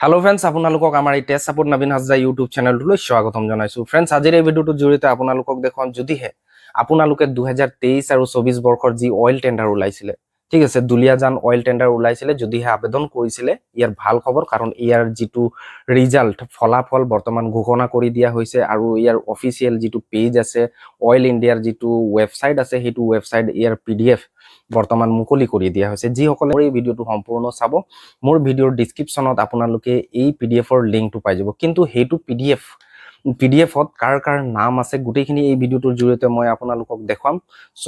Hello friends, আপোনালোকক আমাৰ এই টেষ্ট সাপোৰ্ট নবীন হাজৰা ইউটিউব চেনেলটোলৈ স্বাগতম জনাইছো। ফ্ৰেন্ডছ, আজিৰ এই ভিডিঅ'টোৰ জৰিয়তে আপোনালোকক দেখুৱাম যদিহে আপোনালোকে 2023 আৰু 24 বৰ্ষৰ যি অইল টেণ্ডাৰ ওলাইছিলে, ঠিক আছে, দুলীয়াজান অইল টেণ্ডাৰ ওলাইছিলে, যদিহে আবেদন কৰিছিলে ইয়াৰ ভাল খবৰ, কাৰণ ইয়াৰ যিটো ৰিজাল্ট ফলাফল বৰ্তমান ঘোষণা কৰি দিয়া হৈছে আৰু ইয়াৰ অফিচিয়েল যিটো পেজ আছে, অইল ইণ্ডিয়াৰ যিটো ৱেবছাইট আছে, সেইটো ৱেবছাইট ইয়াৰ PDF বৰ্তমান মুকলি কৰি দিয়া হৈছে। যিসকলে এই ভিডিঅ'টো সম্পূৰ্ণ চাব, মোৰ ভিডিঅ'ৰ ডিছক্ৰিপশ্যনত আপোনালোকে এই PDFৰ লিংকটো পাই যাব। কিন্তু সেইটো PDFত কাৰ কাৰ নাম আছে গোটেইখিনি এই ভিডিঅ'টোৰ জৰিয়তে মই আপোনালোকক দেখুৱাম। চ'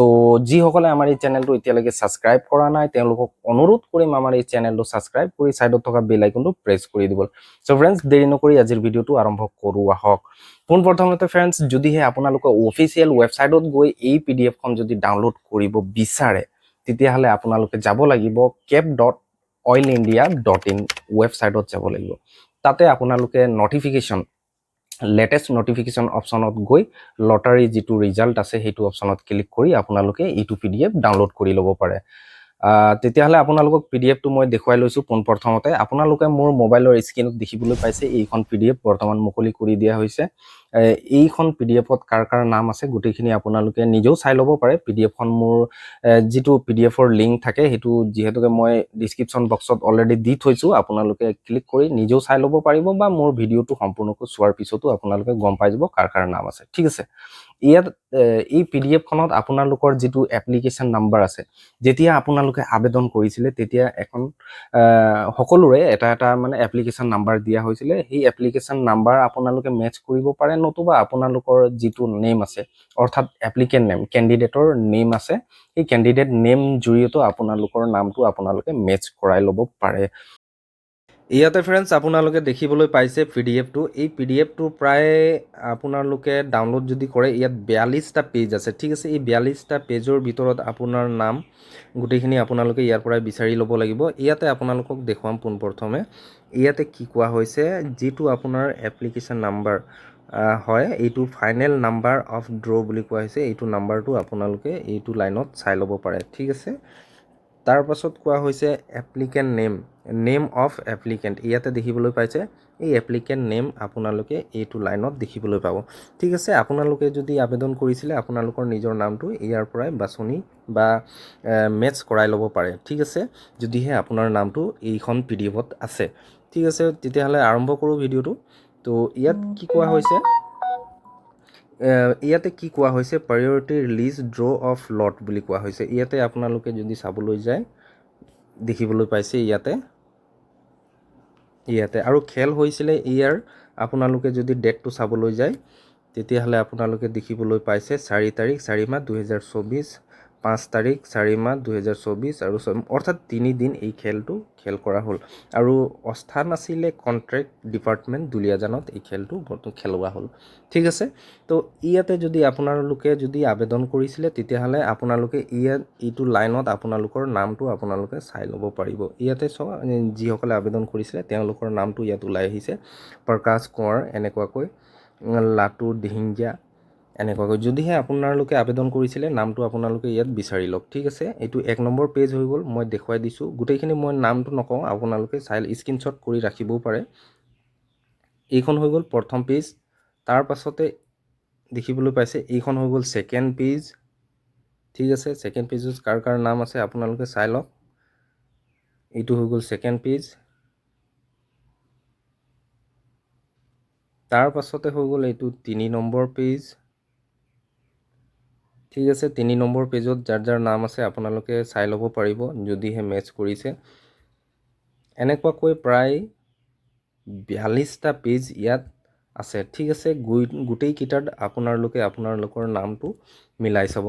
যিসকলে আমাৰ এই চেনেলটো এতিয়ালৈকে ছাবস্ক্ৰাইব কৰা নাই, তেওঁলোকক অনুৰোধ কৰিম আমাৰ এই চেনেলটো ছাবস্ক্ৰাইব কৰি ছাইডত থকা বেল আইকনটো প্ৰেছ কৰি দিব। চ' ফ্ৰেণ্ডছ, দেৰি নকৰি আজিৰ ভিডিঅ'টো আৰম্ভ কৰোঁ আহক। পোনপ্ৰথমতে ফ্ৰেণ্ডছ, যদিহে আপোনালোকে অফিচিয়েল ৱেবছাইটত গৈ এই PDFখন যদি ডাউনলোড কৰিব বিচাৰে, তেতিয়াহ'লে আপোনালোকে যাব লাগিব cap.oilindia.in ৱেবছাইটত যাব লাগিব। তাতে আপোনালোকে লেটেষ্ট নটিফিকেশ্যন অপশ্যনত গৈ লটাৰী যিটো ৰিজাল্ট আছে সেইটো অপশ্যনত ক্লিক কৰি আপোনালোকে এইটো PDF ডাউনলোড কৰি ল'ব পাৰে। তেতিয়াহ'লে আপোনালোকক PDFটো মই দেখুৱাই লৈছোঁ। পোনপ্ৰথমতে আপোনালোকে মোৰ মোবাইলৰ স্ক্ৰীনত দেখিবলৈ পাইছে এইখন PDF বৰ্তমান মুকলি কৰি দিয়া হৈছে। এইখন PDFত কাৰ কাৰ নাম আছে গোটেইখিনি আপোনালোকে নিজেও চাই ল'ব পাৰে। PDFখন মোৰ যিটো PDFৰ লিংক থাকে সেইটো যিহেতুকে মই ডিছক্ৰিপশ্যন বক্সত অলৰেডি দি থৈছোঁ, আপোনালোকে ক্লিক কৰি নিজেও চাই ল'ব পাৰিব বা মোৰ ভিডিঅ'টো সম্পূৰ্ণকৈ চোৱাৰ পিছতো আপোনালোকে গম পাই যাব কাৰ কাৰ নাম আছে, ঠিক আছে। ইয়াত এই PDFখনত আপোনালোকৰ যিটো এপ্লিকেশ্যন নাম্বাৰ আছে, যেতিয়া আপোনালোকে আবেদন কৰিছিলে তেতিয়া এখন সকলোৰে এটা মানে এপ্লিকেশ্যন নাম্বাৰ দিয়া হৈছিলে। সেই এপ্লিকেশ্যন নাম্বাৰ আপোনালোকে মেচ কৰিব পাৰে, নতুবা আপোনালোকৰ যিটো নেম আছে, অৰ্থাৎ এপ্লিকেণ্ট নেম, কেণ্ডিডেটৰ নেম আছে, সেই কেণ্ডিডেট নেম জৰিয়তে আপোনালোকৰ নামটো আপোনালোকে মেচ কৰাই ল'ব পাৰে। ইয়াতে ফ্ৰেণ্ডছ আপোনালোকে দেখিবলৈ পাইছে PDFটো। এই PDFটো প্ৰায় আপোনালোকে ডাউনলোড যদি কৰে, ইয়াত 42টা পেজ আছে, ঠিক আছে। এই 42টা পেজৰ ভিতৰত আপোনাৰ নাম গোটেইখিনি আপোনালোকে ইয়াৰ পৰাই বিচাৰি ল'ব লাগিব। ইয়াতে আপোনালোকক দেখুৱাম পোনপ্ৰথমে ইয়াতে কি কোৱা হৈছে, যিটো আপোনাৰ এপ্লিকেশ্যন নাম্বাৰ হয়, এইটো ফাইনেল নাম্বাৰ অফ ড্ৰ' বুলি কোৱা হৈছে। এইটো নাম্বাৰটো আপোনালোকে এইটো লাইনত চাই ল'ব পাৰে, ঠিক আছে। তাৰ পাছত কোৱা হৈছে এপ্লিকেণ্ট নেম অফ এপ্লিকেণ্ট। ইয়াতে দেখিবলৈ পাইছে এই এপ্লিকেণ্ট নেম আপোনালোকে এইটো লাইনত দেখিবলৈ পাব, ঠিক আছে। আপোনালোকে যদি আবেদন কৰিছিলে আপোনালোকৰ নিজৰ নামটো ইয়াৰ পৰাই বাছনি বা মেচ কৰাই ল'ব পাৰে, ঠিক আছে, যদিহে আপোনাৰ নামটো এইখন PDFত আছে, ঠিক আছে। তেতিয়াহ'লে আৰম্ভ কৰোঁ ভিডিঅ'টো। তো ইয়াত কি কোৱা হৈছে, priority release draw' of lot বুলি কোৱা হৈছে। ইয়াতে আপোনালোকে যদি চাবলৈ যায় দেখিবলৈ পাইছে ইয়াতে আৰু খেল হৈছিলে ইয়াৰ আপোনালোকে যদি ডেটটো চাবলৈ যায় তেতিয়াহ'লে আপোনালোকে দেখিবলৈ পাইছে 4 তাৰিখ 4 মাহ 2024, 5 তাৰিখ 4 মাহ 2024 আৰু অৰ্থাৎ 3 দিন এই খেলটো খেল কৰা হ'ল। আৰু স্থান আছিলে কণ্ট্ৰেক্ট ডিপাৰ্টমেণ্ট দুলীয়াজানত এই খেলটো খেলোৱা হ'ল, ঠিক আছে। তো ইয়াতে যদি আপোনালোকে যদি আবেদন কৰিছিলে তেতিয়াহ'লে আপোনালোকে এইটো লাইনত আপোনালোকৰ নামটো আপোনালোকে চাই ল'ব পাৰিব। ইয়াতে যিসকলে আবেদন কৰিছিলে তেওঁলোকৰ নামটো ইয়াত ওলাই আহিছে, প্ৰকাশ কোঁৱৰ এনেকুৱাকৈ, লাটু দিহিঙ্গীয়া এনেকুৱাকৈ। যদিহে আপোনালোকে আবেদন কৰিছিলে নামটো আপোনালোকে ইয়াত বিচাৰি লওক, ঠিক আছে। এইটো 1 নম্বৰ পেজ হৈ গ'ল, মই দেখুৱাই দিছোঁ গোটেইখিনি। মই নামটো নকওঁ, আপোনালোকে স্ক্ৰীনশ্বট কৰি ৰাখিবও পাৰে। এইখন হৈ গ'ল প্ৰথম পেজ। তাৰ পাছতে দেখিবলৈ পাইছে এইখন হৈ গ'ল ছেকেণ্ড পেজ, ঠিক আছে। ছেকেণ্ড পেজত কাৰ কাৰ নাম আছে আপোনালোকে চাই লওক। এইটো হৈ গ'ল ছেকেণ্ড পেজ। তাৰ পাছতে হৈ গ'ল এইটো 3 নম্বৰ পেজ, ঠিক আছে। 3 নম্বৰ পেজত যাৰ যাৰ নাম আছে আপোনালোকে চাই ল'ব পাৰিব যদিহে মেচ কৰিছে। এনেকুৱাকৈ প্ৰায় 42টা পেজ ইয়াত আছে, ঠিক আছে। গোটেইকেইটাত আপোনালোকৰ নামটো মিলাই চাব।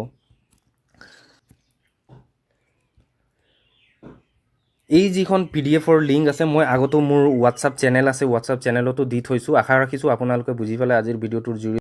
এই যিখন PDFৰ লিংক আছে মই আগতো মোৰ হোৱাটছআপ চেনেল আছে, হোৱাটছআপ চেনেলতো দি থৈছোঁ। আশা ৰাখিছোঁ আপোনালোকে বুজি পালে আজিৰ ভিডিঅ'টোৰ জৰিয়তে।